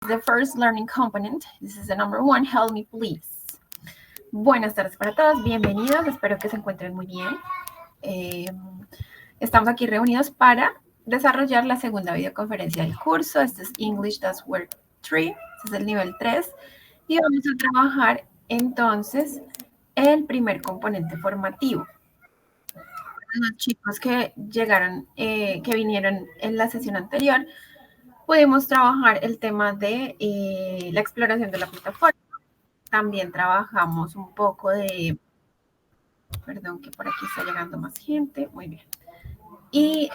the first learning component. This is the number one. Help me, please. Buenas tardes para todos. Bienvenidos. Espero que se encuentren muy bien. Estamos aquí reunidos para desarrollar la segunda videoconferencia del curso. Este es English Does Work 3. Este es el nivel 3. Y vamos a trabajar entonces el primer componente formativo. Los chicos que llegaron, que vinieron en la sesión anterior, pudimos trabajar el tema de la exploración de la plataforma. También trabajamos un poco de... Perdón, que por aquí está llegando más gente. Muy bien. Y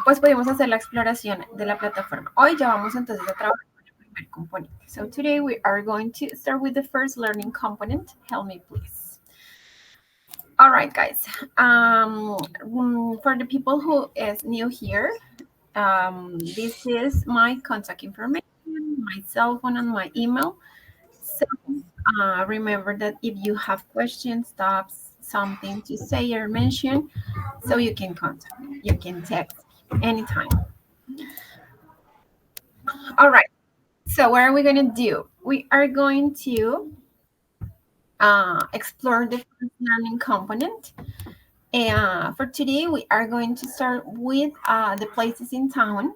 pues pudimos hacer la exploración de la plataforma. Hoy ya vamos entonces a trabajar con el primer componente. So today we are going to start with the first learning component. Help me, please. All right, guys. For the people who is new here, this is my contact information, my cell phone, and my email. So remember that if you have questions, stops, something to say or mention, so you can contact me. You can text anytime. All right. So what are we going to do? We are going to explore the first learning component. And for today, we are going to start with the places in town.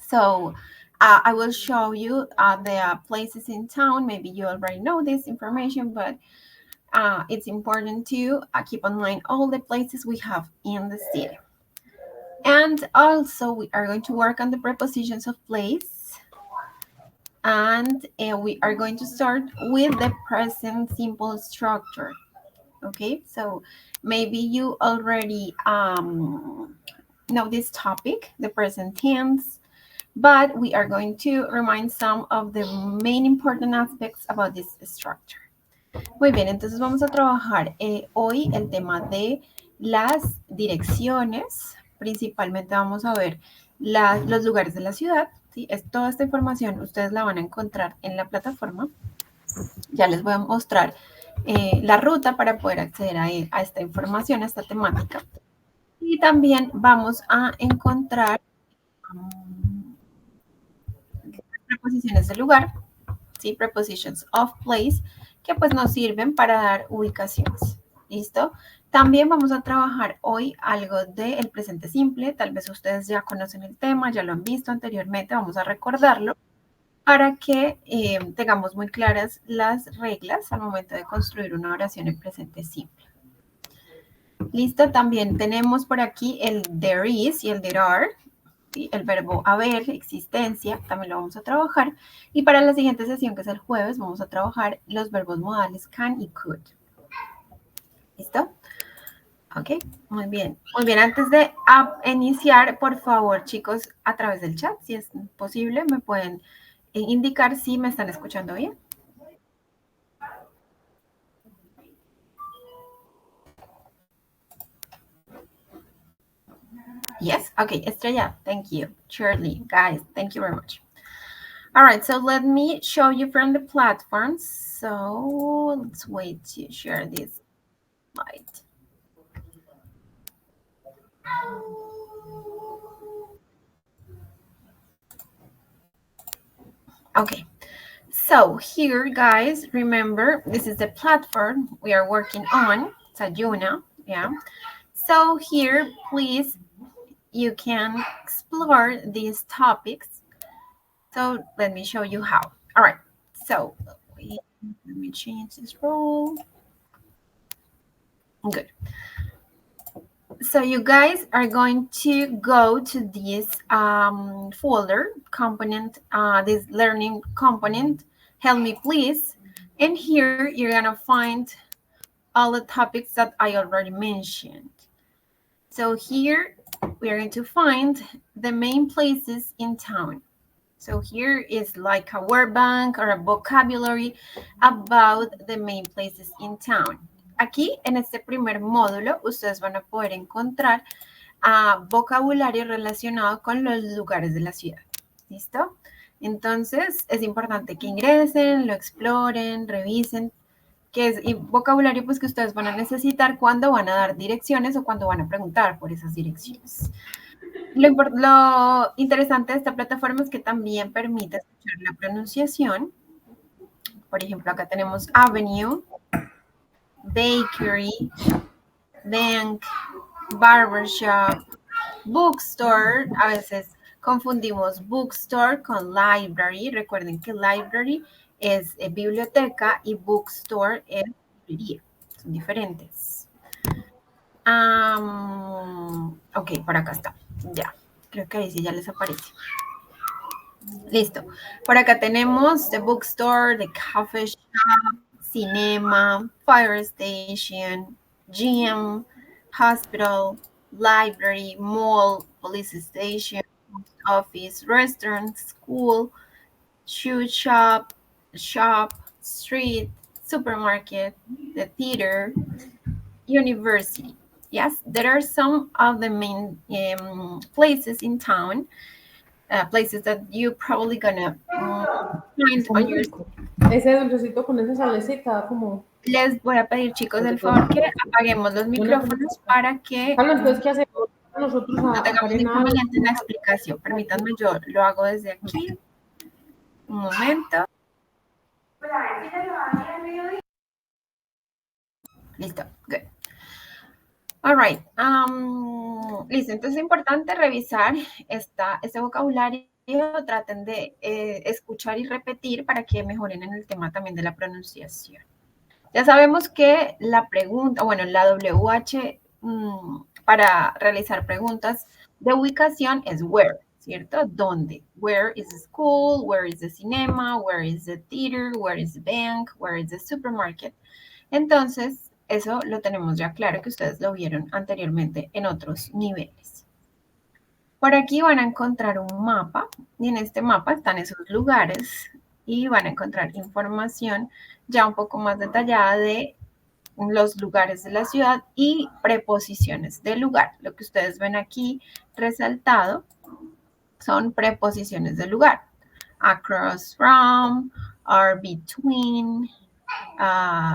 So I will show you the places in town. Maybe you already know this information, but it's important to keep in mind all the places we have in the city. And also, we are going to work on the prepositions of place. And we are going to start with the present simple structure. Okay, so maybe you already know this topic, the present tense, but we are going to remind some of the main important aspects about this structure. Muy bien, entonces vamos a trabajar hoy el tema de las direcciones. Principalmente vamos a ver los lugares de la ciudad. ¿Sí? Toda esta información ustedes la van a encontrar en la plataforma. Ya les voy a mostrar la ruta para poder acceder a esta información, a esta temática. Y también vamos a encontrar preposiciones de lugar, ¿sí? Prepositions of place, que pues nos sirven para dar ubicaciones. ¿Listo? También vamos a trabajar hoy algo del presente simple. Tal vez ustedes ya conocen el tema, ya lo han visto anteriormente, vamos a recordarlo para que tengamos muy claras las reglas al momento de construir una oración en presente simple. Listo, también tenemos por aquí el there is y el there are, ¿sí? El verbo haber, existencia, también lo vamos a trabajar. Y para la siguiente sesión, que es el jueves, vamos a trabajar los verbos modales can y could. ¿Listo? Ok, muy bien. Muy bien, antes de iniciar, por favor, chicos, a través del chat, si es posible, me pueden indicar si me están escuchando bien. Yes, okay, Estrella, thank you. Shirley, guys, thank you very much. All right, so let me show you from the platform. So let's wait to share this slide. Okay, so here, guys, remember, this is the platform we are working on, Sayuna, yeah? So here, please, you can explore these topics. So let me show you how. All right, so let me change this role. Good. So you guys are going to go to this folder component, this learning component, help me please. And here you're gonna find all the topics that I already mentioned. So here we are going to find the main places in town. So here is like a word bank or a vocabulary about the main places in town. Aquí, en este primer módulo, ustedes van a poder encontrar vocabulario relacionado con los lugares de la ciudad. ¿Listo? Entonces, es importante que ingresen, lo exploren, revisen, que es vocabulario pues, que ustedes van a necesitar cuando van a dar direcciones o cuando van a preguntar por esas direcciones. Lo interesante de esta plataforma es que también permite escuchar la pronunciación. Por ejemplo, acá tenemos avenue, bakery, bank, barbershop, bookstore. A veces confundimos bookstore con library. Recuerden que library es biblioteca y bookstore es librería. Son diferentes. Ok, por acá está. Ya. Creo que ahí sí ya les aparece. Listo. Por acá tenemos the bookstore, the coffee shop, cinema, fire station, gym, hospital, library, mall, police station, office, restaurant, school, shoe shop, street, supermarket, the theater, university. Yes, there are some of the main places in town, places that you probably gonna find Está on muy your. rico. Ese dulcecito con esa salecita, como... Les voy a pedir, chicos, el favor que apaguemos los Yo le pongo micrófonos para que Carlos, entonces, ¿qué hacemos? Nosotros no a tengamos Karina. inconveniente en la explicación. Permítanme, yo lo hago desde aquí. Un momento. Listo. Good. All right. Listo. Entonces es importante revisar este vocabulario. Traten de escuchar y repetir para que mejoren en el tema también de la pronunciación. Ya sabemos que la pregunta, bueno, la WH para realizar preguntas de ubicación es where, ¿cierto? ¿Dónde? Where is the school? Where is the cinema? Where is the theater? Where is the bank? Where is the supermarket? Entonces, eso lo tenemos ya claro que ustedes lo vieron anteriormente en otros niveles. Por aquí van a encontrar un mapa y en este mapa están esos lugares y van a encontrar información ya un poco más detallada de los lugares de la ciudad y preposiciones del lugar. Lo que ustedes ven aquí resaltado son preposiciones del lugar. Across from, or between,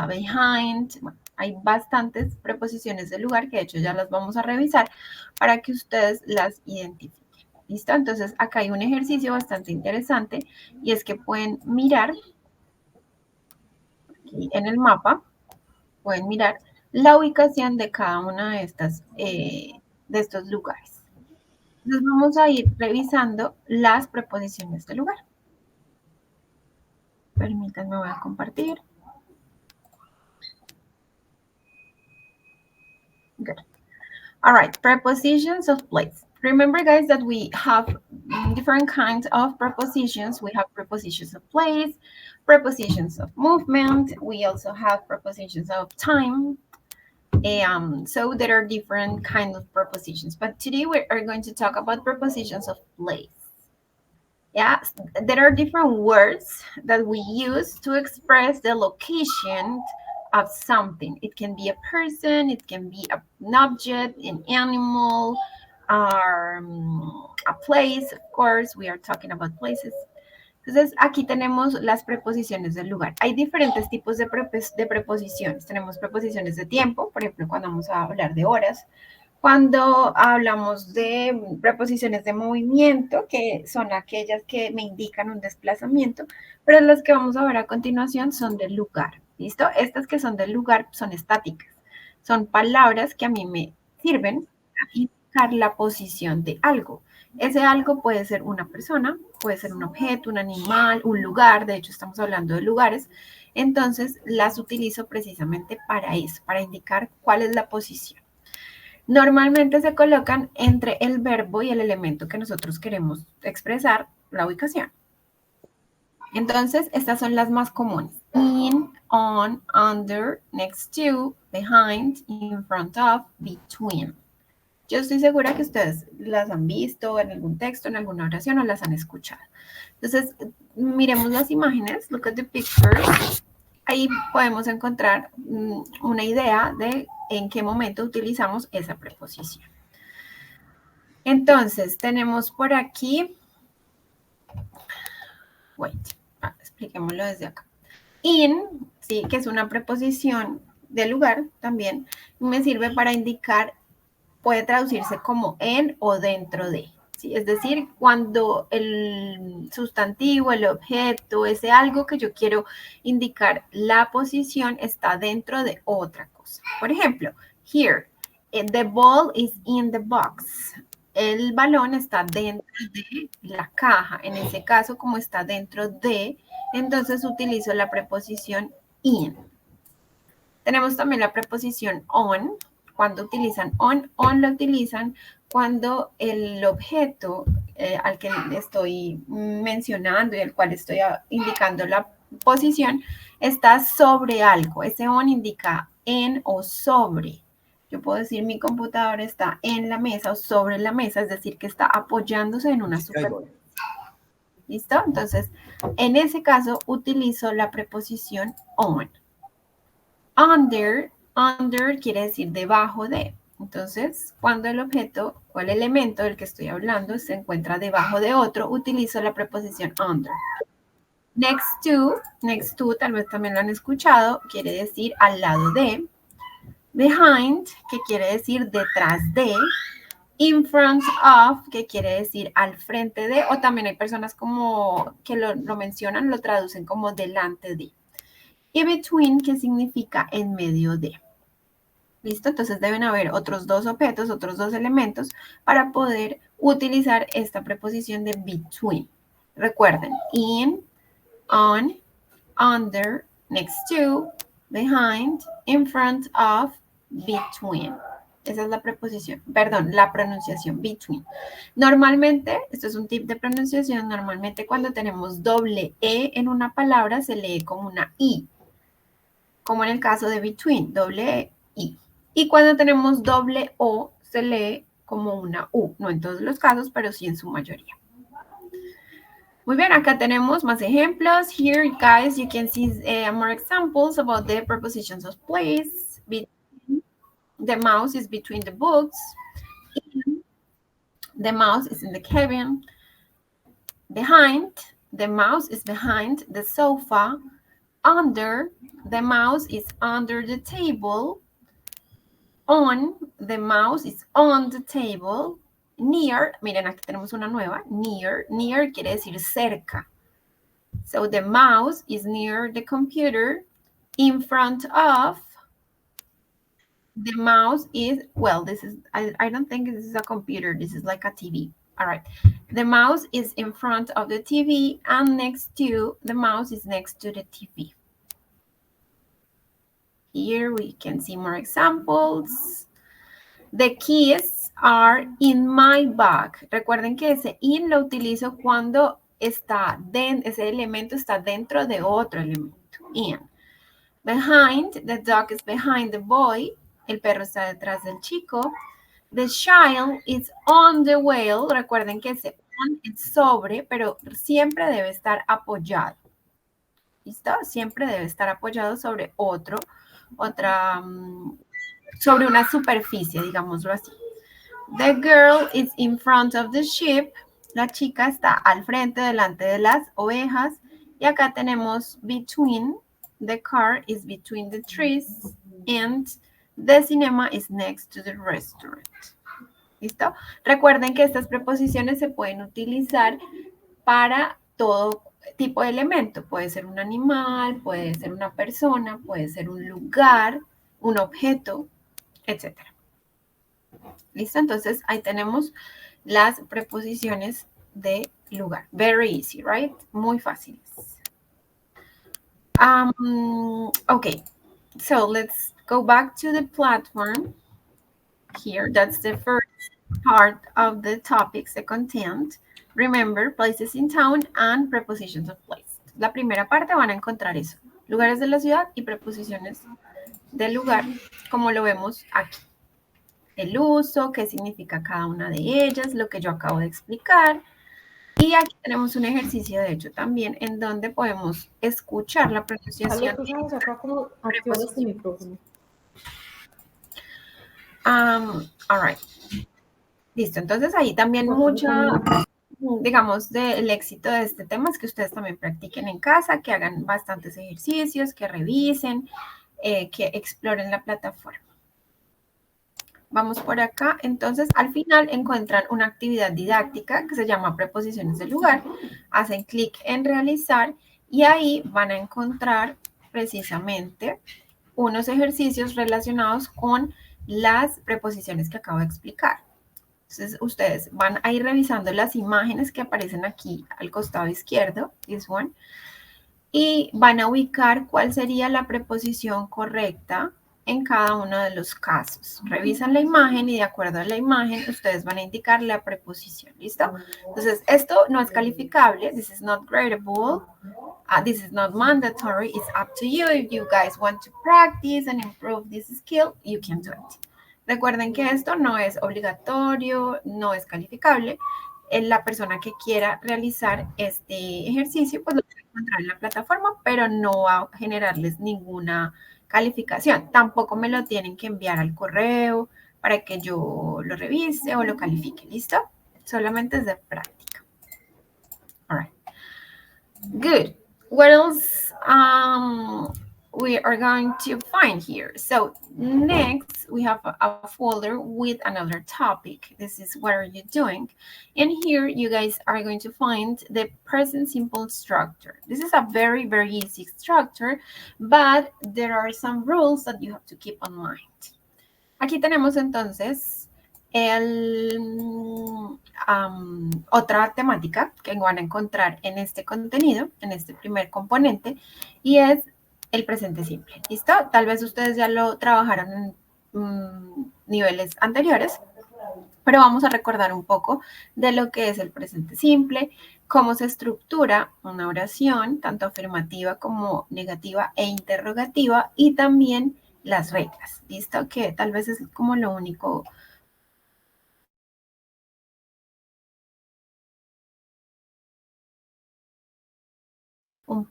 behind. Bueno, hay bastantes preposiciones del lugar que de hecho ya las vamos a revisar para que ustedes las identifiquen. ¿Listo? Entonces acá hay un ejercicio bastante interesante y es que pueden mirar aquí en el mapa, pueden mirar la ubicación de cada una de de estos lugares. Entonces vamos a ir revisando las preposiciones del lugar. Permítanme, voy a compartir. Good. All right, prepositions of place. Remember, guys, that we have different kinds of prepositions. We have prepositions of place, prepositions of movement. We also have prepositions of time. So there are different kinds of prepositions. But today we are going to talk about prepositions of place. Yeah, there are different words that we use to express the location of something. It can be a person, it can be an object, an animal, a place, of course. We are talking about places. Entonces, aquí tenemos las preposiciones del lugar. Hay diferentes tipos de preposiciones. Tenemos preposiciones de tiempo, por ejemplo, cuando vamos a hablar de horas. Cuando hablamos de preposiciones de movimiento, que son aquellas que me indican un desplazamiento, pero las que vamos a ver a continuación son del lugar. ¿Listo? Estas que son del lugar son estáticas. Son palabras que a mí me sirven para indicar la posición de algo. Ese algo puede ser una persona, puede ser un objeto, un animal, un lugar. De hecho, estamos hablando de lugares. Entonces, las utilizo precisamente para eso, para indicar cuál es la posición. Normalmente se colocan entre el verbo y el elemento que nosotros queremos expresar, la ubicación. Entonces, estas son las más comunes. In, on, under, next to, behind, in front of, between. Yo estoy segura que ustedes las han visto en algún texto, en alguna oración o las han escuchado. Entonces, miremos las imágenes. Look at the pictures. Ahí podemos encontrar una idea de en qué momento utilizamos esa preposición. Entonces, tenemos por aquí, expliquémoslo desde acá. In, sí, que es una preposición de lugar también, me sirve para indicar puede traducirse como en o dentro de. ¿Sí? Es decir, cuando el sustantivo, el objeto, ese algo que yo quiero indicar la posición está dentro de otra cosa. Por ejemplo, here, the ball is in the box. El balón está dentro de la caja. En ese caso, como está dentro de, entonces utilizo la preposición in. Tenemos también la preposición on. Cuando utilizan on lo utilizan cuando el objeto al que estoy mencionando y al cual estoy indicando la posición está sobre algo. Ese on indica en o sobre. Yo puedo decir mi computadora está en la mesa o sobre la mesa, es decir, que está apoyándose en una superficie. ¿Listo? Entonces, en ese caso utilizo la preposición on. Under quiere decir debajo de. Entonces, cuando el objeto o el elemento del que estoy hablando se encuentra debajo de otro, utilizo la preposición under. Next to, tal vez también lo han escuchado, quiere decir al lado de. Behind, que quiere decir detrás de. In front of, que quiere decir al frente de, o también hay personas como que lo mencionan, lo traducen como delante de. Y between, que significa en medio de. ¿Listo? Entonces deben haber otros dos objetos, otros dos elementos para poder utilizar esta preposición de between. Recuerden, in, on, under, next to, behind, in front of, between. Esa es la preposición, perdón, la pronunciación between. Normalmente, esto es un tip de pronunciación, normalmente cuando tenemos doble E en una palabra se lee como una I, como en el caso de between, doble E, I. Y cuando tenemos doble O, se lee como una U. No en todos los casos, pero sí en su mayoría. Muy bien, acá tenemos más ejemplos. Here, guys, you can see more examples about the prepositions of place. The mouse is between the books. The mouse is in the cabin. Behind, the mouse is behind the sofa. Under, the mouse is under the table. On, the mouse is on the table. Near, miren, aquí tenemos una nueva. Near quiere decir cerca. So the mouse is near the computer. In front of, the mouse is, well, this is, I don't think this is a computer. This is like a TV. All right. The mouse is in front of the TV, and next to, the mouse is next to the TV. Here we can see more examples. The keys are in my bag. Recuerden que ese in lo utilizo cuando ese elemento está dentro de otro elemento. In. Behind, the dog is behind the boy. El perro está detrás del chico. The child is on the wheel. Recuerden que ese on es sobre, pero siempre debe estar apoyado. ¿Listo? Siempre debe estar apoyado sobre sobre una superficie, digámoslo así. The girl is in front of the sheep. La chica está al frente, delante de las ovejas. Y acá tenemos between. The car is between the trees. And the cinema is next to the restaurant. ¿Listo? Recuerden que estas preposiciones se pueden utilizar para todo tipo de elemento. Puede ser un animal, puede ser una persona, puede ser un lugar, un objeto, etc. ¿Listo? Entonces, ahí tenemos las preposiciones de lugar. Very easy, right? Muy fáciles. Okay, so let's go back to the platform. Here, that's the first part of the topics, the content. Remember, places in town and prepositions of place. La primera parte van a encontrar eso. Lugares de la ciudad y preposiciones del lugar, como lo vemos aquí. El uso, qué significa cada una de ellas, lo que yo acabo de explicar. Y aquí tenemos un ejercicio, de hecho, también, en donde podemos escuchar la pronunciación. ¿tú sabes acá cómo activar este micrófono? All right. Listo, entonces ahí también digamos, el éxito de este tema es que ustedes también practiquen en casa, que hagan bastantes ejercicios, que revisen, que exploren la plataforma. Vamos por acá. Entonces, al final encuentran una actividad didáctica que se llama preposiciones de lugar. Hacen clic en realizar y ahí van a encontrar precisamente unos ejercicios relacionados con las preposiciones que acabo de explicar. Entonces, ustedes van a ir revisando las imágenes que aparecen aquí al costado izquierdo, this one, y van a ubicar cuál sería la preposición correcta en cada uno de los casos. Revisan la imagen y de acuerdo a la imagen ustedes van a indicar la preposición, ¿listo? Entonces, esto no es calificable, this is not gradable, this is not mandatory, it's up to you. If you guys want to practice and improve this skill, you can do it. Recuerden que esto no es obligatorio, no es calificable. La persona que quiera realizar este ejercicio, pues lo puede encontrar en la plataforma, pero no va a generarles ninguna calificación. Tampoco me lo tienen que enviar al correo para que yo lo revise o lo califique, ¿listo? Solamente es de práctica. All right. Good. What else we are going to find here? So next we have a folder with another topic. This is what are you doing? And here you guys are going to find the present simple structure. This is a very, very easy structure, but there are some rules that you have to keep in mind. Aquí tenemos entonces otra temática que van a encontrar en este contenido, en este primer componente, y es el presente simple. ¿Listo? Tal vez ustedes ya lo trabajaron en niveles anteriores, pero vamos a recordar un poco de lo que es el presente simple, cómo se estructura una oración, tanto afirmativa como negativa e interrogativa, y también las reglas. ¿Listo? Que tal vez es como lo único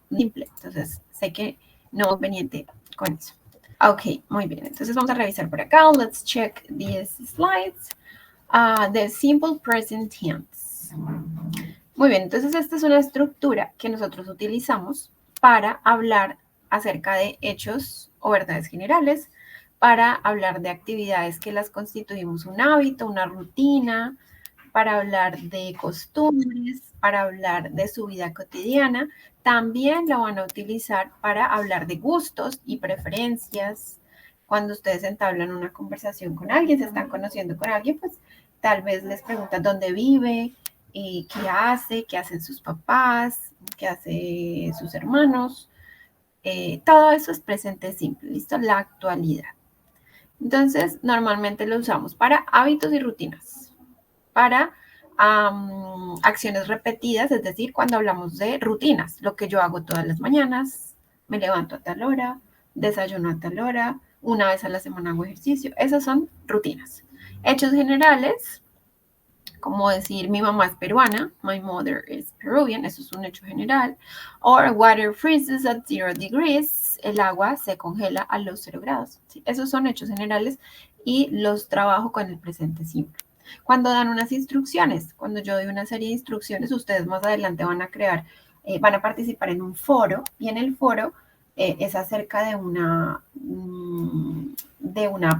simple, entonces sé que no es conveniente con eso. Ok, muy bien, entonces vamos a revisar por acá. Let's check these slides. The simple present tense. Muy bien, entonces esta es una estructura que nosotros utilizamos para hablar acerca de hechos o verdades generales, para hablar de actividades que las constituimos un hábito, una rutina, para hablar de costumbres, para hablar de su vida cotidiana. También lo van a utilizar para hablar de gustos y preferencias. Cuando ustedes entablan una conversación con alguien, se están conociendo con alguien, pues tal vez les preguntan dónde vive, qué hacen sus papás, qué hacen sus hermanos. Todo eso es presente simple, ¿listo? La actualidad. Entonces, normalmente lo usamos para hábitos y rutinas, para acciones repetidas, es decir, cuando hablamos de rutinas, lo que yo hago todas las mañanas, me levanto a tal hora, desayuno a tal hora, una vez a la semana hago ejercicio, esas son rutinas. Hechos generales, como decir mi mamá es peruana, my mother is Peruvian, eso es un hecho general, or water freezes at 0 degrees, el agua se congela a los 0 grados, ¿sí? Esos son hechos generales y los trabajo con el presente simple. Cuando dan unas instrucciones, cuando yo doy una serie de instrucciones, ustedes más adelante van a crear, van a participar en un foro y en el foro es acerca de una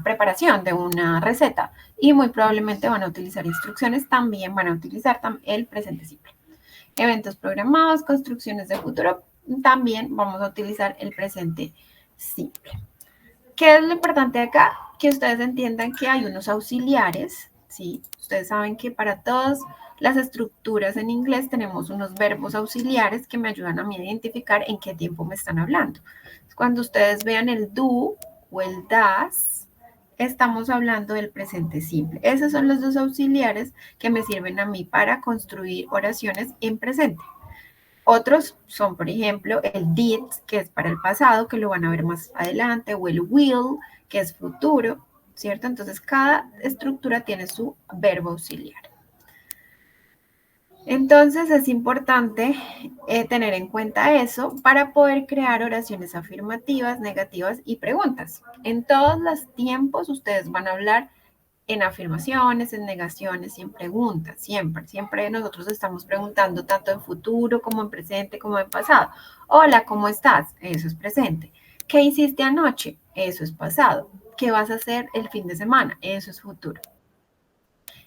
preparación, de una receta y muy probablemente van a utilizar instrucciones, también van a utilizar el presente simple. Eventos programados, construcciones de futuro, también vamos a utilizar el presente simple. ¿Qué es lo importante acá? Que ustedes entiendan que hay unos auxiliares, ¿sí? Ustedes saben que para todas las estructuras en inglés tenemos unos verbos auxiliares que me ayudan a mí a identificar en qué tiempo me están hablando. Cuando ustedes vean el do o el das, estamos hablando del presente simple. Esos son los dos auxiliares que me sirven a mí para construir oraciones en presente. Otros son, por ejemplo, el did, que es para el pasado, que lo van a ver más adelante, o el will, que es futuro, ¿cierto? Entonces, cada estructura tiene su verbo auxiliar. Entonces, es importante tener en cuenta eso para poder crear oraciones afirmativas, negativas y preguntas. En todos los tiempos, ustedes van a hablar en afirmaciones, en negaciones y en preguntas, siempre nosotros estamos preguntando tanto en futuro como en presente como en pasado. Hola, ¿cómo estás? Eso es presente. ¿Qué hiciste anoche? Eso es pasado. ¿qué vas a hacer el fin de semana? Eso es futuro.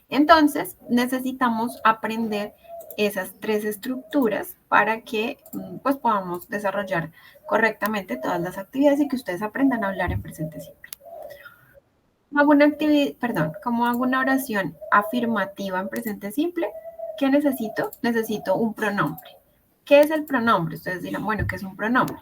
Entonces, necesitamos aprender esas tres estructuras para que pues, podamos desarrollar correctamente todas las actividades y que ustedes aprendan a hablar en presente simple. ¿Cómo hago una oración afirmativa en presente simple? ¿Qué necesito? Necesito un pronombre. ¿Qué es el pronombre? Ustedes dirán, bueno, ¿qué es un pronombre?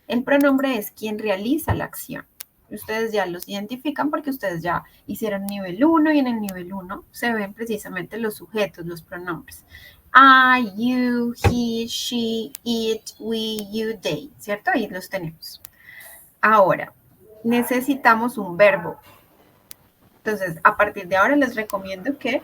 El pronombre es quien realiza la acción. Ustedes ya los identifican porque ustedes ya hicieron nivel 1 y en el nivel 1 se ven precisamente los sujetos, los pronombres. I, you, he, she, it, we, you, they, ¿cierto? Ahí los tenemos. Ahora, necesitamos un verbo. Entonces, a partir de ahora les recomiendo que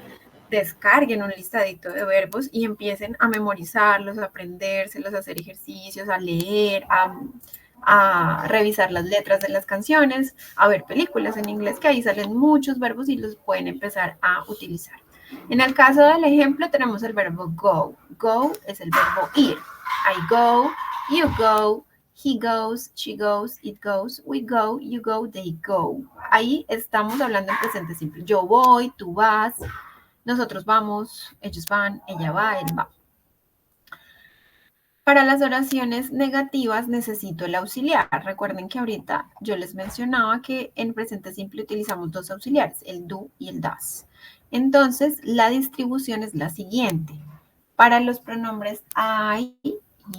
descarguen un listadito de verbos y empiecen a memorizarlos, a aprendérselos, a hacer ejercicios, a leer, a revisar las letras de las canciones, a ver películas en inglés, que ahí salen muchos verbos y los pueden empezar a utilizar. En el caso del ejemplo tenemos el verbo go. Go es el verbo ir. I go, you go, he goes, she goes, it goes, we go, you go, they go. Ahí estamos hablando en presente simple. Yo voy, tú vas, nosotros vamos, ellos van, ella va, él va. Para las oraciones negativas necesito el auxiliar. Recuerden que ahorita yo les mencionaba que en presente simple utilizamos dos auxiliares, el do y el das. Entonces, la distribución es la siguiente. Para los pronombres I,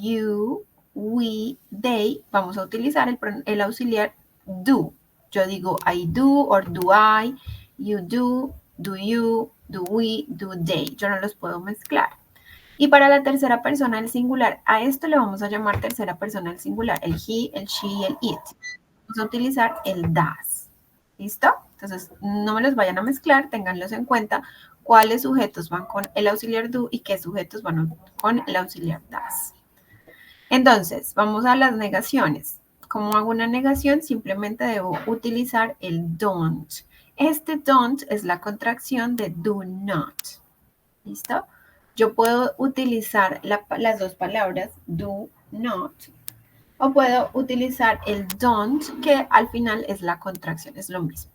you, we, they, vamos a utilizar el auxiliar do. Yo digo I do or do I, you do you, do we, do they. Yo no los puedo mezclar. Y para la tercera persona del singular, a esto le vamos a llamar tercera persona del singular, el he, el she y el it. Vamos a utilizar el das. ¿Listo? Entonces, no me los vayan a mezclar, ténganlos en cuenta cuáles sujetos van con el auxiliar do y qué sujetos van con el auxiliar das. Entonces, vamos a las negaciones. ¿Cómo hago una negación? Simplemente debo utilizar el don't. Este don't es la contracción de do not. ¿Listo? Yo puedo utilizar las dos palabras do not o puedo utilizar el don't, que al final es la contracción, es lo mismo.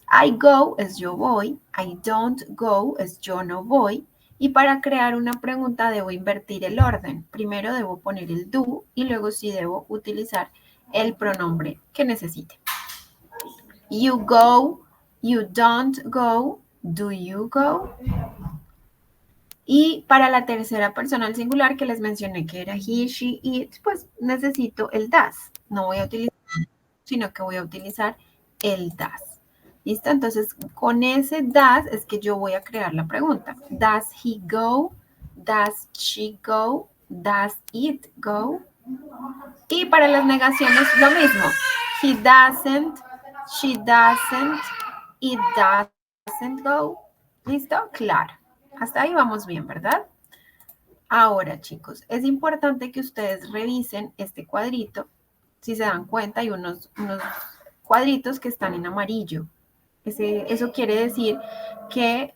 I go es yo voy, I don't go es yo no voy, y para crear una pregunta debo invertir el orden. Primero debo poner el do y luego sí debo utilizar el pronombre que necesite. You go, you don't go, do you go? Y para la tercera persona al singular que les mencioné que era he, she, it, pues necesito el das. No voy a utilizar, sino que voy a utilizar el das. ¿Listo? Entonces, con ese das es que yo voy a crear la pregunta. Does he go? Does she go? Does it go? Y para las negaciones lo mismo. He doesn't, she doesn't, it doesn't go. ¿Listo? Claro. Hasta ahí vamos bien, ¿verdad? Ahora, chicos, es importante que ustedes revisen este cuadrito. Si se dan cuenta, hay unos cuadritos que están en amarillo. Eso quiere decir que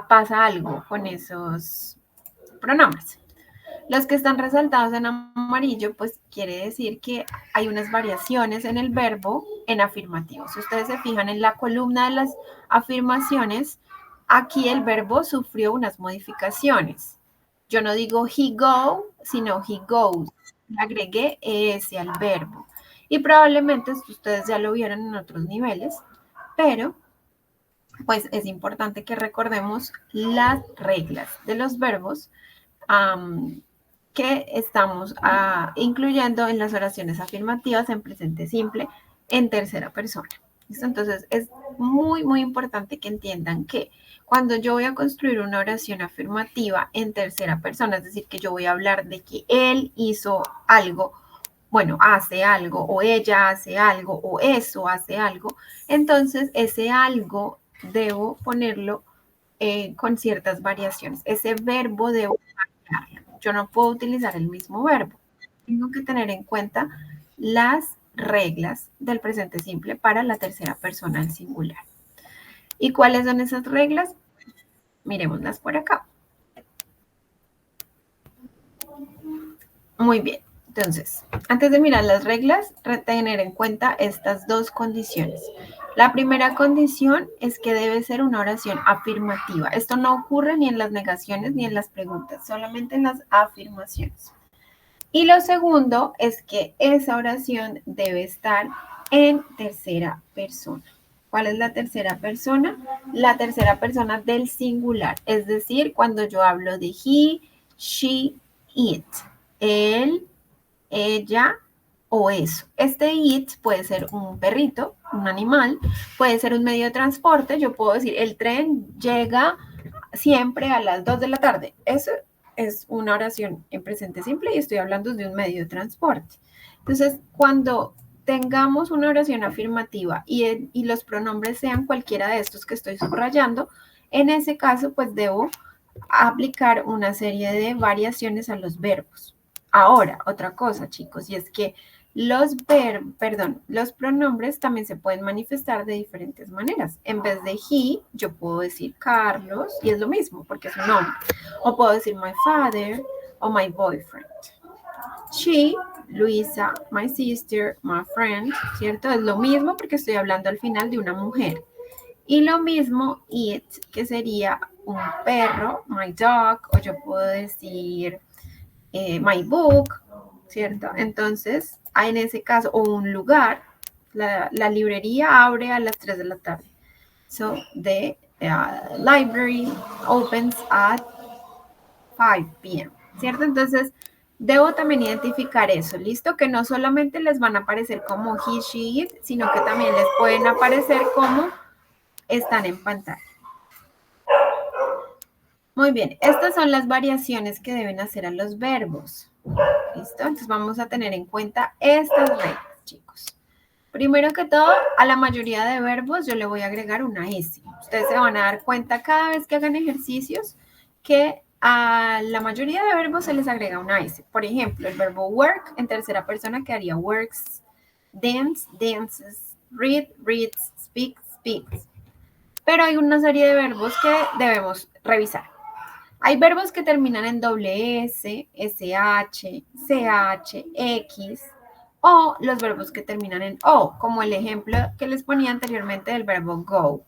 pasa algo con esos pronombres. Los que están resaltados en amarillo, pues quiere decir que hay unas variaciones en el verbo en afirmativo. Si ustedes se fijan en la columna de las afirmaciones, aquí el verbo sufrió unas modificaciones. Yo no digo he go, sino he goes. Agregué ese al verbo. Y probablemente ustedes ya lo vieron en otros niveles, pero pues es importante que recordemos las reglas de los verbos que estamos incluyendo en las oraciones afirmativas en presente simple en tercera persona. ¿Listo? Entonces es muy, muy importante que entiendan que cuando yo voy a construir una oración afirmativa en tercera persona, es decir, que yo voy a hablar de que él hizo algo, bueno, hace algo, o ella hace algo, o eso hace algo, entonces ese algo debo ponerlo con ciertas variaciones. Ese verbo debo cambiarlo. Yo no puedo utilizar el mismo verbo. Tengo que tener en cuenta las reglas del presente simple para la tercera persona del singular. ¿Y cuáles son esas reglas? Miremoslas por acá. Muy bien. Entonces, antes de mirar las reglas, tener en cuenta estas dos condiciones. La primera condición es que debe ser una oración afirmativa. Esto no ocurre ni en las negaciones ni en las preguntas, solamente en las afirmaciones. Y lo segundo es que esa oración debe estar en tercera persona. ¿Cuál es la tercera persona? La tercera persona del singular, es decir, cuando yo hablo de he, she, it, él, ella o eso. Este it puede ser un perrito, un animal, puede ser un medio de transporte. Yo puedo decir, el tren llega siempre a las 2 de la tarde. Eso es una oración en presente simple y estoy hablando de un medio de transporte. Entonces, cuando tengamos una oración afirmativa y los pronombres sean cualquiera de estos que estoy subrayando, en ese caso, pues debo aplicar una serie de variaciones a los verbos. Ahora, otra cosa, chicos, y es que los pronombres también se pueden manifestar de diferentes maneras. En vez de he, yo puedo decir Carlos, y es lo mismo, porque es un nombre. O puedo decir my father o my boyfriend. She, Luisa, my sister, my friend, ¿cierto? Es lo mismo porque estoy hablando al final de una mujer. Y lo mismo it, que sería un perro, my dog, o yo puedo decir my book, ¿cierto? Entonces, en ese caso, o un lugar, la librería abre a las 3 de la tarde. So, the library opens at 5 p.m., ¿cierto? Entonces, debo también identificar eso, ¿listo? Que no solamente les van a aparecer como he, she, it, sino que también les pueden aparecer como están en pantalla. Muy bien, estas son las variaciones que deben hacer a los verbos. ¿Listo? Entonces vamos a tener en cuenta estas reglas, chicos. Primero que todo, a la mayoría de verbos yo le voy a agregar una S. Ustedes se van a dar cuenta cada vez que hagan ejercicios que a la mayoría de verbos se les agrega una S. Por ejemplo, el verbo work en tercera persona quedaría works, dance, dances, read, reads, speak, speaks. Pero hay una serie de verbos que debemos revisar. Hay verbos que terminan en doble S, SH, CH, X o los verbos que terminan en O, como el ejemplo que les ponía anteriormente del verbo go.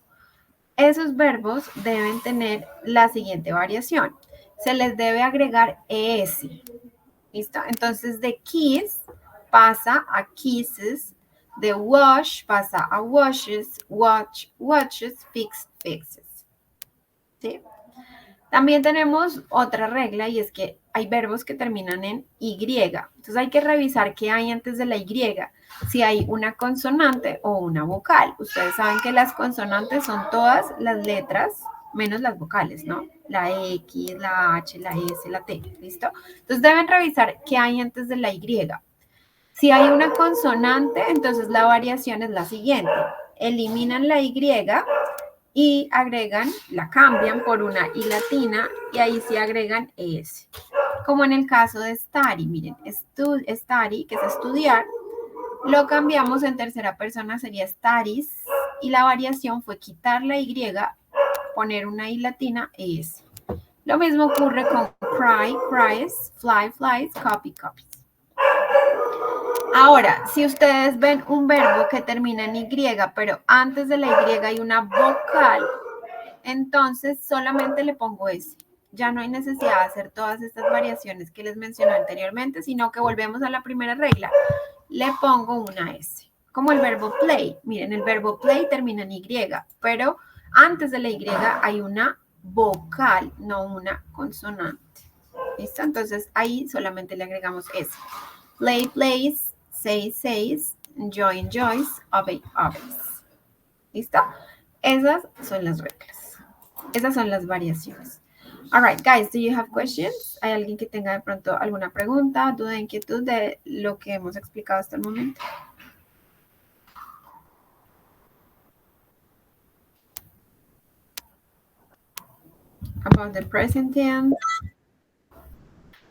Esos verbos deben tener la siguiente variación. Se les debe agregar ES. ¿Listo? Entonces de kiss pasa a kisses, de wash pasa a washes, watch, watches, fix, fixes. ¿Sí? También tenemos otra regla y es que hay verbos que terminan en Y. Entonces hay que revisar qué hay antes de la Y, si hay una consonante o una vocal. Ustedes saben que las consonantes son todas las letras menos las vocales, ¿no? La X, la H, la S, la T, ¿listo? Entonces deben revisar qué hay antes de la Y. Si hay una consonante, entonces la variación es la siguiente. Eliminan la Y y agregan, la cambian por una I latina y ahí sí agregan ES. Como en el caso de study, miren, study, que es estudiar, lo cambiamos en tercera persona, sería studies, y la variación fue quitar la Y, poner una I latina, ES. Lo mismo ocurre con cry, cries, fly, flies, copy, copies. Ahora, si ustedes ven un verbo que termina en Y, pero antes de la Y hay una vocal, entonces solamente le pongo S. Ya no hay necesidad de hacer todas estas variaciones que les mencioné anteriormente, sino que volvemos a la primera regla. Le pongo una S. Como el verbo play. Miren, el verbo play termina en Y, pero antes de la Y hay una vocal, no una consonante. ¿Listo? Entonces ahí solamente le agregamos S. Play, plays, say, says, enjoy, enjoys, obey, obeys. ¿Listo? Esas son las reglas. Esas son las variaciones. All right, guys, do you have questions? ¿Hay alguien que tenga de pronto alguna pregunta, duda, inquietud de lo que hemos explicado hasta el momento? About the present tense.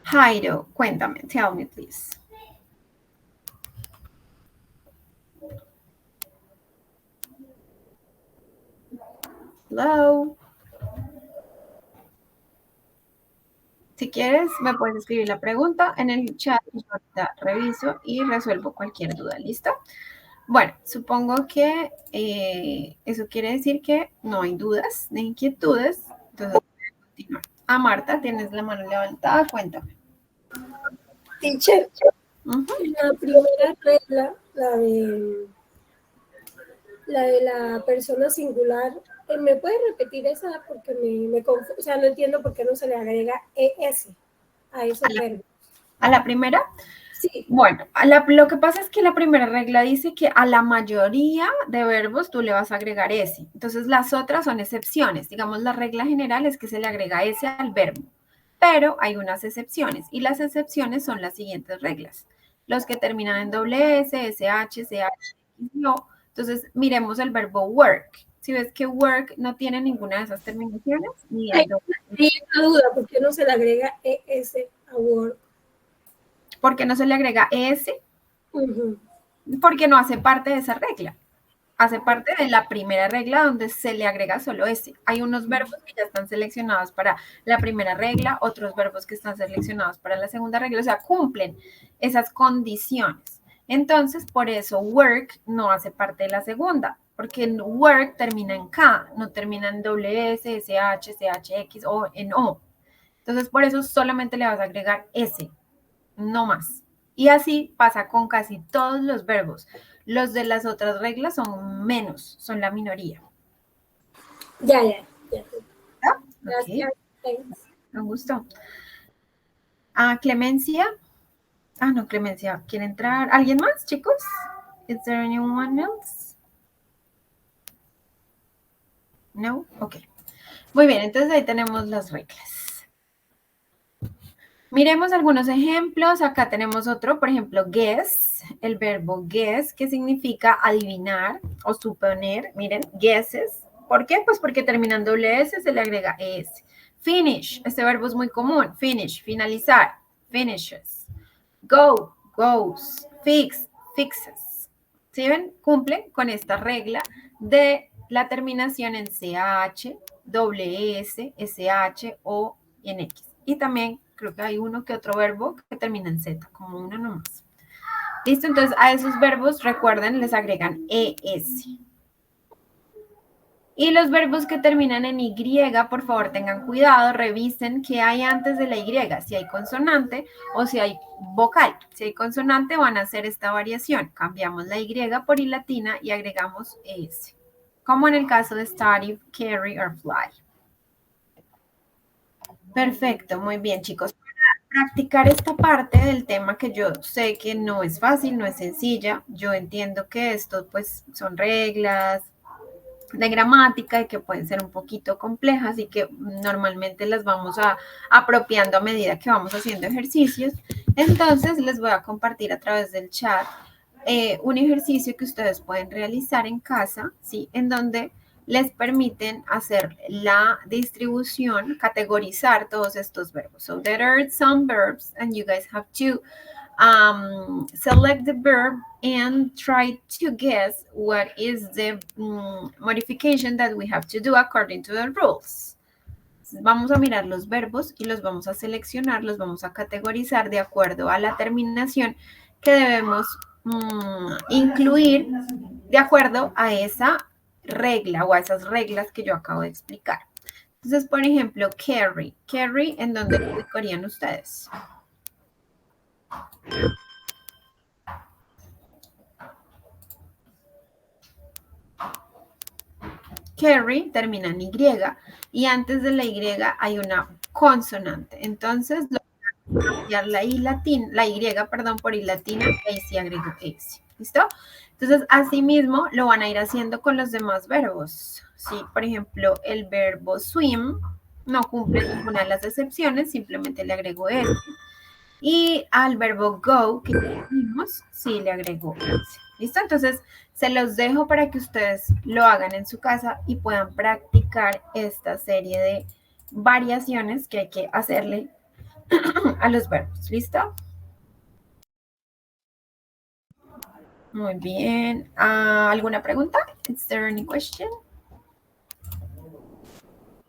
Jairo, cuéntame, tell me, please. Hello. Si quieres, me puedes escribir la pregunta en el chat y yo ahorita reviso y resuelvo cualquier duda. ¿Listo? Bueno, supongo que eso quiere decir que no hay dudas ni inquietudes. Entonces, voy a continuar. Marta, tienes la mano levantada, cuéntame. Teacher, la primera regla, la de la persona singular, ¿me puedes repetir esa? Porque me confundo, o sea, no entiendo por qué no se le agrega ES a esos verbos. ¿A la primera? Sí. Bueno, lo que pasa es que la primera regla dice que a la mayoría de verbos tú le vas a agregar S. Entonces, las otras son excepciones. Digamos, la regla general es que se le agrega S al verbo. Pero hay unas excepciones. Y las excepciones son las siguientes reglas. Los que terminan en doble S, SH, CH, no. Entonces, miremos el verbo work. Si ves que work no tiene ninguna de esas terminaciones, ni el doble. Hay una duda, ¿por qué no se le agrega ES a work? ¿Por qué no se le agrega ES? Porque no hace parte de esa regla. Hace parte de la primera regla donde se le agrega solo S. Hay unos verbos que ya están seleccionados para la primera regla, otros verbos que están seleccionados para la segunda regla, o sea, cumplen esas condiciones. Entonces, por eso work no hace parte de la segunda, porque work termina en K, no termina en WS, SH, CHX o en O. Entonces, por eso solamente le vas a agregar S, no más. Y así pasa con casi todos los verbos. Los de las otras reglas son menos, son la minoría. Ya. ¿Ah? Gracias. Okay. Me gustó. Clemencia. No, Clemencia, ¿quiere entrar? ¿Alguien más, chicos? Is there anyone else? No? Ok. Muy bien, entonces ahí tenemos las reglas. Miremos algunos ejemplos. Acá tenemos otro, por ejemplo, guess, el verbo guess, que significa adivinar o suponer. Miren, guesses. ¿Por qué? Pues porque terminan doble S, se le agrega ES. Finish, este verbo es muy común. Finish, finalizar. Finishes. Go, goes. Fix, fixes. ¿Sí ven? Cumplen con esta regla de la terminación en CH, doble S, SH o en X. Y también creo que hay uno que otro verbo que termina en Z, como uno nomás. ¿Listo? Entonces a esos verbos, recuerden, les agregan ES. Y los verbos que terminan en Y, por favor tengan cuidado, revisen qué hay antes de la Y, si hay consonante o si hay vocal. Si hay consonante van a hacer esta variación. Cambiamos la Y por I latina y agregamos ES. Como en el caso de study, carry or fly. Perfecto, muy bien, chicos. Para practicar esta parte del tema que yo sé que no es fácil, no es sencilla, yo entiendo que esto pues son reglas de gramática y que pueden ser un poquito complejas y que normalmente las vamos apropiando a medida que vamos haciendo ejercicios. Entonces les voy a compartir a través del chat un ejercicio que ustedes pueden realizar en casa, ¿sí? En donde les permiten hacer la distribución, categorizar todos estos verbos. So there are some verbs and you guys have to select the verb and try to guess what is the modification that we have to do according to the rules. Vamos a mirar los verbos y los vamos a seleccionar, los vamos a categorizar de acuerdo a la terminación que debemos incluir de acuerdo a esa regla o a esas reglas que yo acabo de explicar. Entonces, por ejemplo, carry. Carry, ¿en dónde lo ubicarían ustedes? Carry termina en Y y antes de la Y hay una consonante. Entonces, voy a cambiar la Y por I latina y ahí sí agrego S. ¿Listo? Entonces, así mismo lo van a ir haciendo con los demás verbos. ¿Sí? Por ejemplo, el verbo swim no cumple ninguna de las excepciones, simplemente le agrego S. Y al verbo go, que ya vimos, sí le agrego S. ¿Listo? Entonces, se los dejo para que ustedes lo hagan en su casa y puedan practicar esta serie de variaciones que hay que hacerle a los verbos. ¿Listo? Muy bien. ¿Alguna pregunta? Is there any question?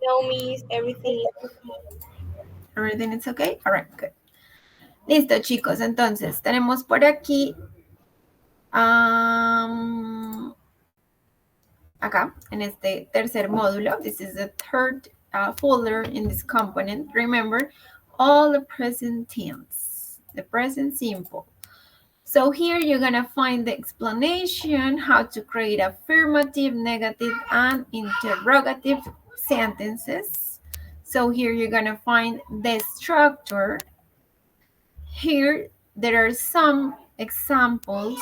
No, miss, everything. Everything is okay? All right, good. Listo, chicos. Entonces, tenemos por aquí acá, en este tercer módulo. This is the third folder in this component. Remember, all the present tense, the present simple. So here you're going to find the explanation, how to create affirmative, negative, and interrogative sentences. So here you're going to find the structure. Here there are some examples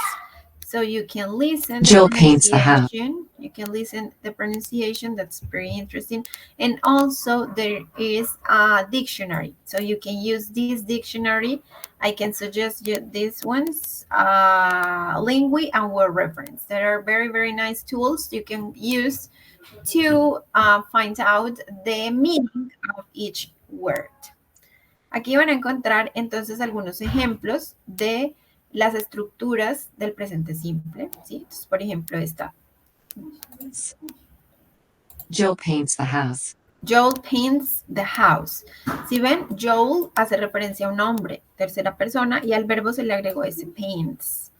so you can listen. Jill paints the house. You can listen the pronunciation. That's very interesting. And also there is a dictionary. So you can use this dictionary. I can suggest you these ones, Lingui and Word Reference. They are very, very nice tools you can use to find out the meaning of each word. Aquí van a encontrar entonces algunos ejemplos de las estructuras del presente simple, ¿sí? Entonces, por ejemplo, esta. Jill paints the house. Joel paints the house. Si ven, Joel hace referencia a un hombre, tercera persona, y al verbo se le agregó ese paints.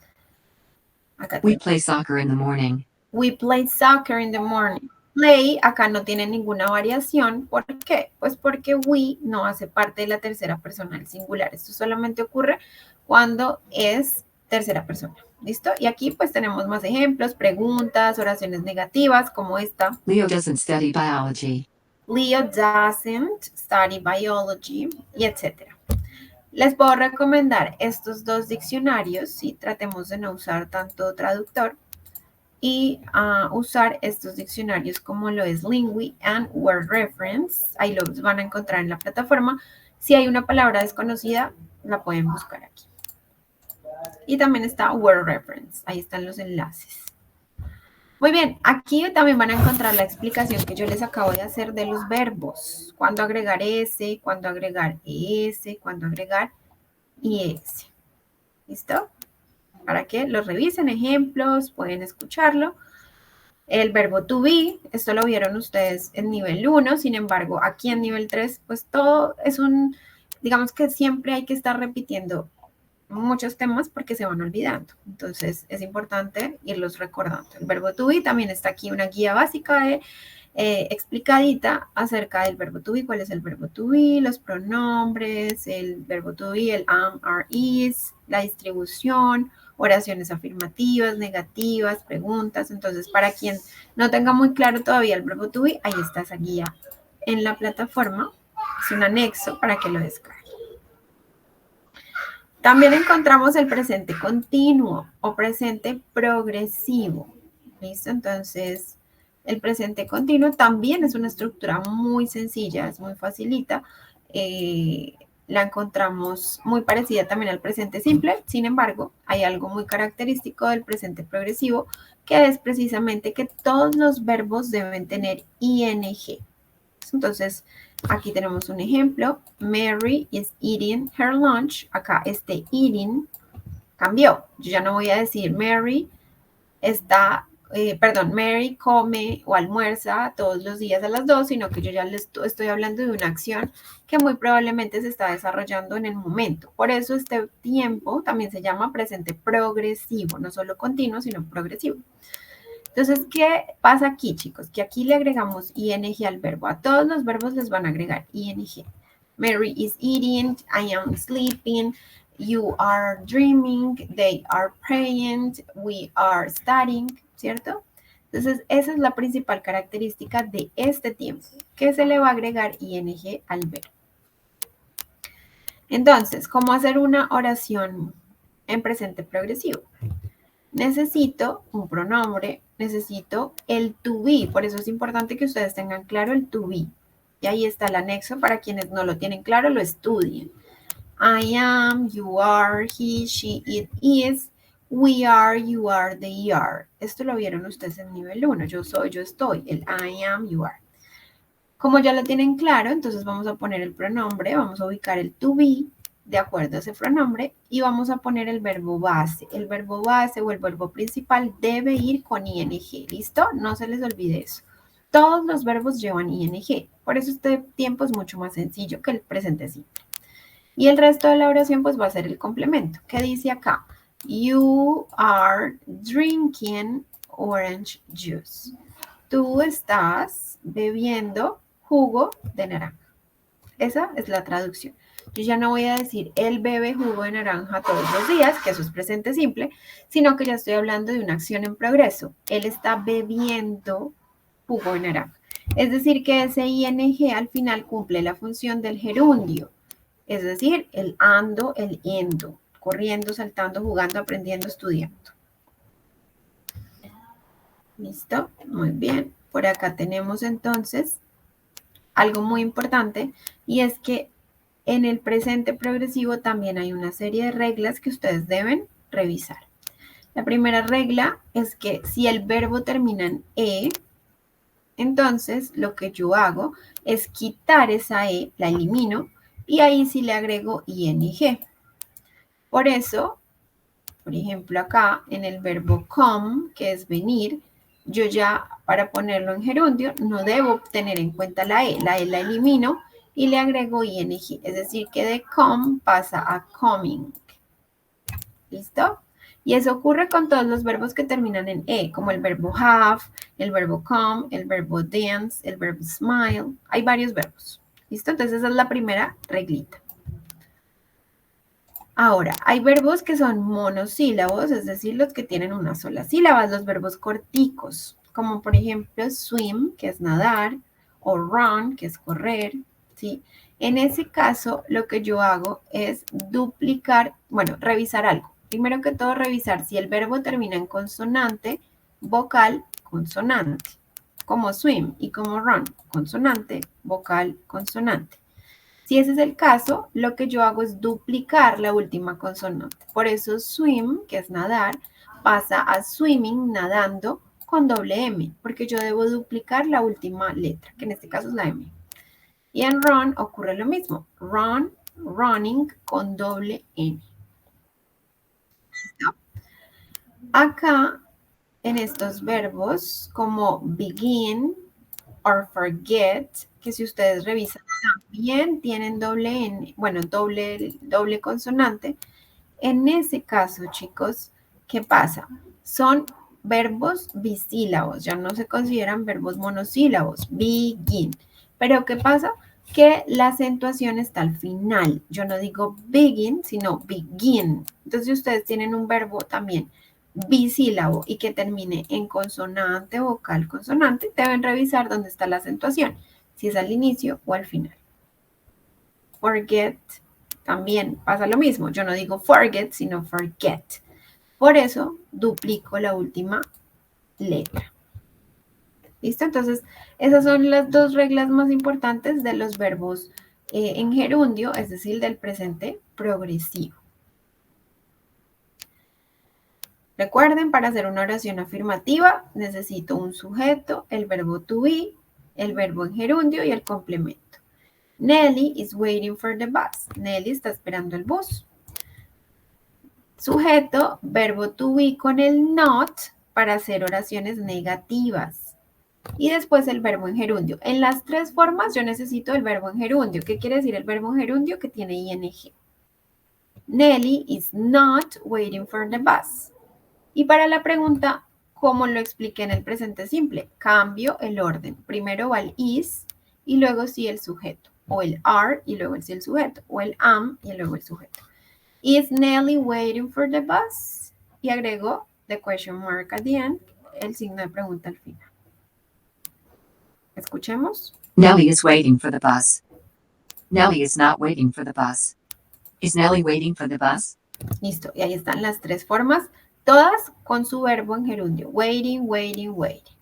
Acá We play soccer in the morning. We play soccer in the morning. Play acá no tiene ninguna variación. ¿Por qué? Pues porque we no hace parte de la tercera persona del singular. Esto solamente ocurre cuando es tercera persona. ¿Listo? Y aquí pues tenemos más ejemplos, preguntas, oraciones negativas como esta. Leo doesn't study biology. Leo doesn't study biology, y etcétera. Les puedo recomendar estos dos diccionarios, si tratemos de no usar tanto traductor, y usar estos diccionarios como lo es Lingui and Word Reference. Ahí los van a encontrar en la plataforma. Si hay una palabra desconocida, la pueden buscar aquí. Y también está Word Reference. Ahí están los enlaces. Muy bien, aquí también van a encontrar la explicación que yo les acabo de hacer de los verbos. Cuándo agregar ese, cuándo agregar ese, cuándo agregar ese. ¿Listo? Para que lo revisen, ejemplos, pueden escucharlo. El verbo to be, esto lo vieron ustedes en nivel 1, sin embargo, aquí en nivel 3, pues todo es digamos que siempre hay que estar repitiendo muchos temas porque se van olvidando. Entonces, es importante irlos recordando. El verbo to be también está aquí una guía básica explicadita acerca del verbo to be, cuál es el verbo to be, los pronombres, el verbo to be, el am, are, is, la distribución, oraciones afirmativas, negativas, preguntas. Entonces, para quien no tenga muy claro todavía el verbo to be, ahí está esa guía en la plataforma. Es un anexo para que lo descarguen. También encontramos el presente continuo o presente progresivo. ¿Listo? Entonces, el presente continuo también es una estructura muy sencilla, es muy facilita. La encontramos muy parecida también al presente simple. Sin embargo, hay algo muy característico del presente progresivo, que es precisamente que todos los verbos deben tener ing. Entonces, aquí tenemos un ejemplo. Mary is eating her lunch. Acá este eating cambió. Yo ya no voy a decir Mary Mary come o almuerza todos los días a las 2, sino que yo ya les estoy hablando de una acción que muy probablemente se está desarrollando en el momento. Por eso este tiempo también se llama presente progresivo, no solo continuo, sino progresivo. Entonces, ¿qué pasa aquí, chicos? Que aquí le agregamos ing al verbo. A todos los verbos les van a agregar ing. Mary is eating, I am sleeping, you are dreaming, they are praying, we are studying, ¿cierto? Entonces, esa es la principal característica de este tiempo, que se le va a agregar ing al verbo. Entonces, ¿cómo hacer una oración en presente progresivo? Necesito un pronombre, necesito el to be, por eso es importante que ustedes tengan claro el to be. Y ahí está el anexo, para quienes no lo tienen claro, lo estudien. I am, you are, he, she, it is, we are, you are, they are. Esto lo vieron ustedes en nivel 1, yo soy, yo estoy, el I am, you are. Como ya lo tienen claro, entonces vamos a poner el pronombre, vamos a ubicar el to be de acuerdo a ese pronombre y vamos a poner el verbo base. El verbo base o el verbo principal debe ir con ing, ¿listo? No se les olvide eso. Todos los verbos llevan ing. Por eso este tiempo es mucho más sencillo que el presente simple. Y el resto de la oración pues va a ser el complemento. ¿Qué dice acá? You are drinking orange juice. Tú estás bebiendo jugo de naranja. Esa es la traducción. Yo ya no voy a decir él bebe jugo de naranja todos los días, que eso es presente simple, sino que ya estoy hablando de una acción en progreso. Él está bebiendo jugo de naranja. Es decir, que ese ing al final cumple la función del gerundio. Es decir, el ando, el yendo, corriendo, saltando, jugando, aprendiendo, estudiando. ¿Listo? Muy bien. Por acá tenemos entonces algo muy importante y es que en el presente progresivo también hay una serie de reglas que ustedes deben revisar. La primera regla es que si el verbo termina en e, entonces lo que yo hago es quitar esa e, la elimino y ahí sí le agrego ing. Por eso, por ejemplo, acá en el verbo come, que es venir, yo ya para ponerlo en gerundio no debo tener en cuenta la e la elimino y le agrego ing, es decir que de come pasa a coming. ¿Listo? Y eso ocurre con todos los verbos que terminan en e, como el verbo have, el verbo come, el verbo dance, el verbo smile. Hay varios verbos. ¿Listo? Entonces esa es la primera reglita. Ahora, hay verbos que son monosílabos, es decir, los que tienen una sola sílaba, los verbos corticos, como por ejemplo swim, que es nadar, o run, que es correr, ¿sí? En ese caso, lo que yo hago es duplicar, bueno, revisar algo. Primero que todo, revisar si el verbo termina en consonante, vocal, consonante, como swim y como run, consonante, vocal, consonante. Si ese es el caso, lo que yo hago es duplicar la última consonante. Por eso swim, que es nadar, pasa a swimming, nadando, con doble M, porque yo debo duplicar la última letra, que en este caso es la M. Y en run ocurre lo mismo. Run, running, con doble N. Acá, en estos verbos, como begin or forget, que si ustedes revisan también tienen doble N, bueno, doble consonante. En ese caso, chicos, ¿qué pasa? Son verbos bisílabos, ya no se consideran verbos monosílabos, begin. Pero ¿qué pasa? Que la acentuación está al final. Yo no digo begin, sino begin. Entonces, si ustedes tienen un verbo también bisílabo y que termine en consonante, vocal, consonante, deben revisar dónde está la acentuación, si es al inicio o al final. Forget, también pasa lo mismo. Yo no digo forget, sino forget. Por eso duplico la última letra. ¿Listo? Entonces, esas son las dos reglas más importantes de los verbos en gerundio, es decir, del presente progresivo. Recuerden, para hacer una oración afirmativa, necesito un sujeto, el verbo to be, el verbo en gerundio y el complemento. Nelly is waiting for the bus. Nelly está esperando el bus. Sujeto, verbo to be con el not para hacer oraciones negativas. Y después el verbo en gerundio. En las tres formas yo necesito el verbo en gerundio. ¿Qué quiere decir el verbo en gerundio? Que tiene ing. Nelly is not waiting for the bus. Y para la pregunta, ¿cómo lo expliqué en el presente simple? Cambio el orden. Primero va el is y luego sí el sujeto. O el are y luego sí el sujeto. O el am y luego el sujeto. Is Nelly waiting for the bus? Y agrego the question mark at the end, el signo de pregunta al final. Escuchemos. Nellie is waiting for the bus. Nellie is not waiting for the bus. Is Nellie waiting for the bus? Listo. Y ahí están las tres formas, todas con su verbo en gerundio. Waiting, waiting, waiting.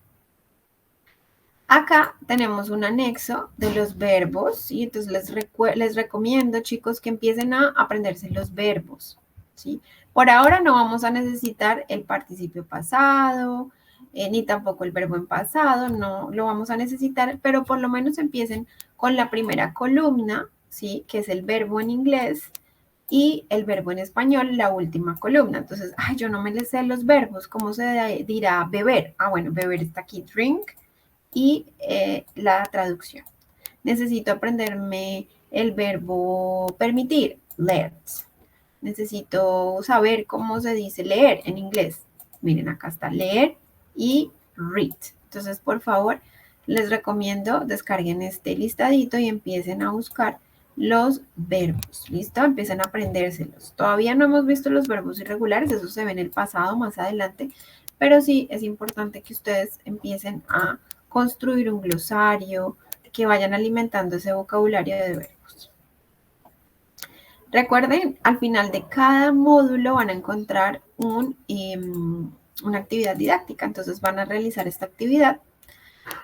Acá tenemos un anexo de los verbos y entonces les recomiendo, chicos, que empiecen a aprenderse los verbos, ¿sí? Por ahora no vamos a necesitar el participio pasado, ni tampoco el verbo en pasado, no lo vamos a necesitar, pero por lo menos empiecen con la primera columna, ¿sí? Que es el verbo en inglés y el verbo en español, la última columna. Entonces, ay, yo no me les sé los verbos, ¿cómo se dirá beber? Ah, bueno, beber está aquí, drink, y la traducción. Necesito aprenderme el verbo permitir, let. Necesito saber cómo se dice leer en inglés. Miren, acá está leer y read. Entonces, por favor, les recomiendo descarguen este listadito y empiecen a buscar los verbos. ¿Listo? Empiecen a aprendérselos. Todavía no hemos visto los verbos irregulares, eso se ve en el pasado más adelante, pero sí es importante que ustedes empiecen a construir un glosario, que vayan alimentando ese vocabulario de verbos. Recuerden, al final de cada módulo van a encontrar una actividad didáctica, entonces van a realizar esta actividad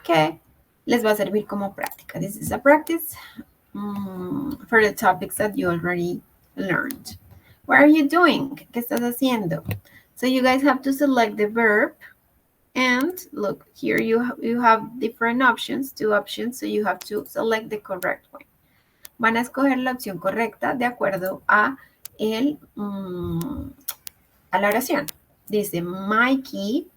que les va a servir como práctica. This is a practice for the topics that you already learned. What are you doing? ¿Qué estás haciendo? So you guys have to select the verb. And look, here you have different options, 2 options, so you have to select the correct one. Van a escoger la opción correcta de acuerdo a la oración. Dice, Mikey,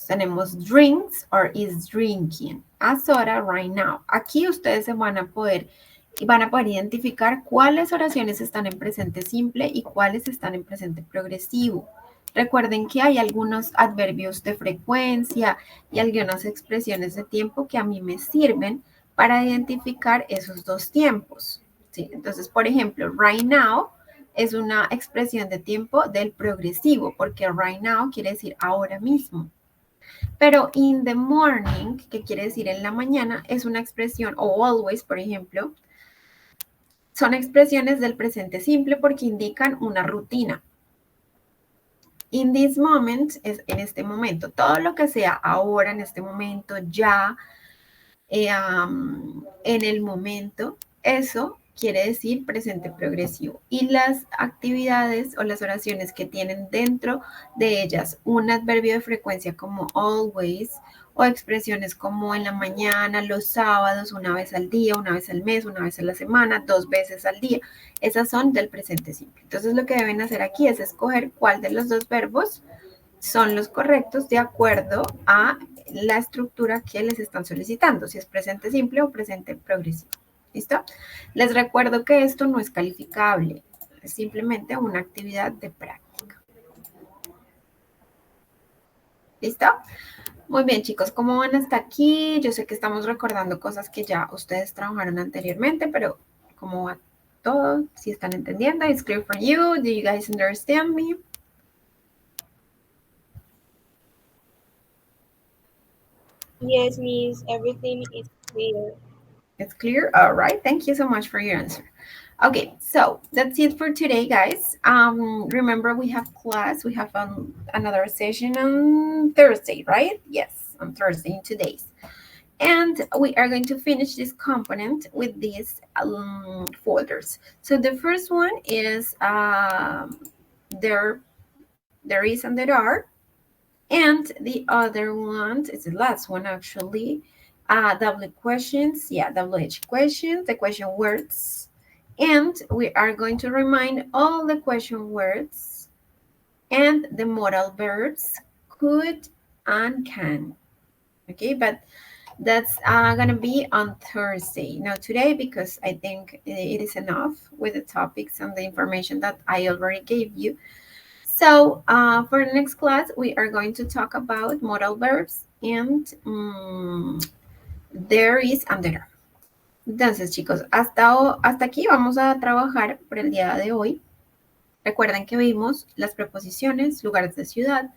tenemos drinks or is drinking a soda right now. Aquí ustedes se van a poder identificar cuáles oraciones están en presente simple y cuáles están en presente progresivo. Recuerden que hay algunos adverbios de frecuencia y algunas expresiones de tiempo que a mí me sirven para identificar esos dos tiempos. ¿Sí? Entonces, por ejemplo, right now es una expresión de tiempo del progresivo, porque right now quiere decir ahora mismo. Pero in the morning, que quiere decir en la mañana, es una expresión, o always, por ejemplo, son expresiones del presente simple porque indican una rutina. In this moment es en este momento. Todo lo que sea ahora, en este momento, ya, en el momento, eso quiere decir presente progresivo. Y las actividades o las oraciones que tienen dentro de ellas un adverbio de frecuencia como always o expresiones como en la mañana, los sábados, una vez al día, una vez al mes, una vez a la semana, 2 veces al día. Esas son del presente simple. Entonces lo que deben hacer aquí es escoger cuál de los dos verbos son los correctos de acuerdo a la estructura que les están solicitando, si es presente simple o presente progresivo. ¿Listo? Les recuerdo que esto no es calificable, es simplemente una actividad de práctica. ¿Listo? Muy bien, chicos, ¿cómo van hasta aquí? Yo sé que estamos recordando cosas que ya ustedes trabajaron anteriormente, pero ¿cómo va todo? Si están entendiendo, it's clear for you. Do you guys understand me? Yes, Miss, everything is clear. It's clear? All right. Thank you so much for your answer. Okay, so that's it for today, guys. Remember, we have class. We have another session on Thursday, right? Yes, on Thursday in 2 days. And we are going to finish this component with these folders. So the first one is there is and there are. And the other one is the last one, actually. W questions, WH questions, the question words. And we are going to remind all the question words and the modal verbs could and can. Okay, but that's going to be on Thursday. Not today, because I think it is enough with the topics and the information that I already gave you. So for the next class, we are going to talk about modal verbs and there is and there are. Entonces, chicos, hasta aquí vamos a trabajar por el día de hoy. Recuerden que vimos las preposiciones, lugares de ciudad.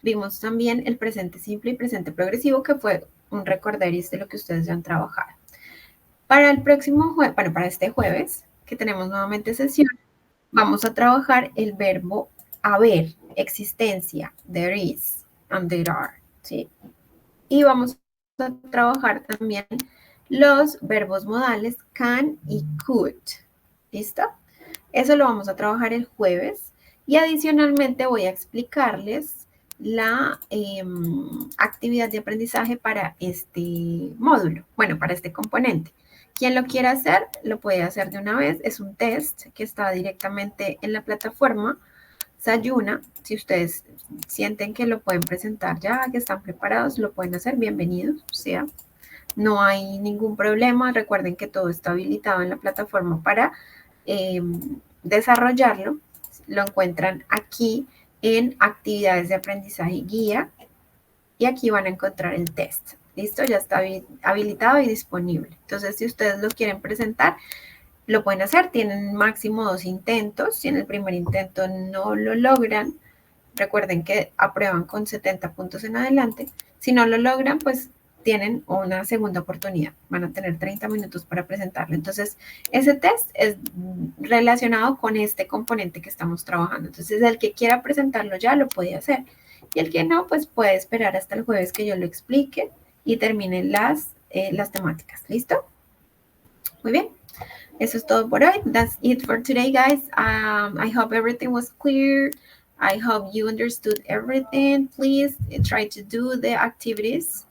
Vimos también el presente simple y presente progresivo, que fue un recorderis de lo que ustedes ya han trabajado. Para el próximo jueves, para este jueves, que tenemos nuevamente sesión, vamos a trabajar el verbo haber, existencia, there is, and there are, ¿sí? Y vamos a trabajar también los verbos modales can y could, ¿listo? Eso lo vamos a trabajar el jueves y adicionalmente voy a explicarles la actividad de aprendizaje para este módulo, bueno, para este componente. Quien lo quiera hacer, lo puede hacer de una vez. Es un test que está directamente en la plataforma Sayuna. Si ustedes sienten que lo pueden presentar ya, que están preparados, lo pueden hacer. Bienvenidos, sea. no hay ningún problema. Recuerden que todo está habilitado en la plataforma para desarrollarlo. Lo encuentran aquí en actividades de aprendizaje y guía y aquí van a encontrar el test. ¿Listo? Ya está habilitado y disponible. Entonces, si ustedes lo quieren presentar, lo pueden hacer. Tienen máximo 2 intentos. Si en el primer intento no lo logran, recuerden que aprueban con 70 puntos en adelante. Si no lo logran, pues tienen una segunda oportunidad. Van a tener 30 minutos para presentarlo. Entonces, ese test es relacionado con este componente que estamos trabajando. Entonces, el que quiera presentarlo ya lo puede hacer. Y el que no, pues puede esperar hasta el jueves que yo lo explique y terminen las temáticas. ¿Listo? Muy bien. Eso es todo por hoy. That's it for today, guys. I hope everything was clear. I hope you understood everything. Please try to do the activities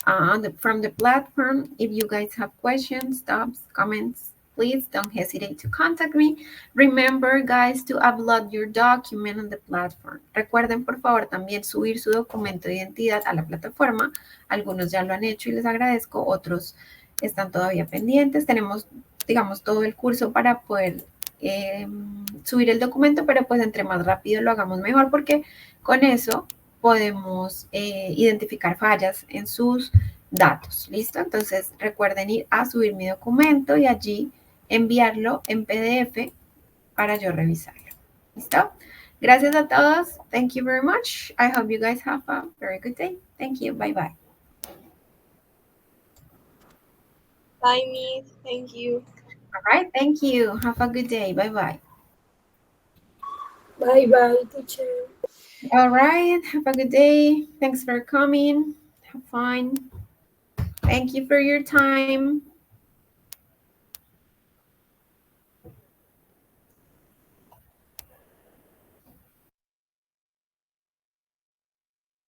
from the platform. If you guys have questions, stops, comments, please don't hesitate to contact me. Remember, guys, to upload your document on the platform. Recuerden, por favor, también subir su documento de identidad a la plataforma. Algunos ya lo han hecho y les agradezco. Otros están todavía pendientes. Tenemos, digamos, todo el curso para poder subir el documento, pero pues entre más rápido lo hagamos mejor porque con eso podemos identificar fallas en sus datos. ¿Listo? Entonces recuerden ir a subir mi documento y allí enviarlo en PDF para yo revisarlo. ¿Listo? Gracias a todos. Thank you very much. I hope you guys have a very good day. Thank you. Bye bye. Bye, Miss. Thank you. All right. Thank you. Have a good day. Bye bye. Bye, bye, teacher. All right. Have a good day. Thanks for coming. Have fun. Thank you for your time.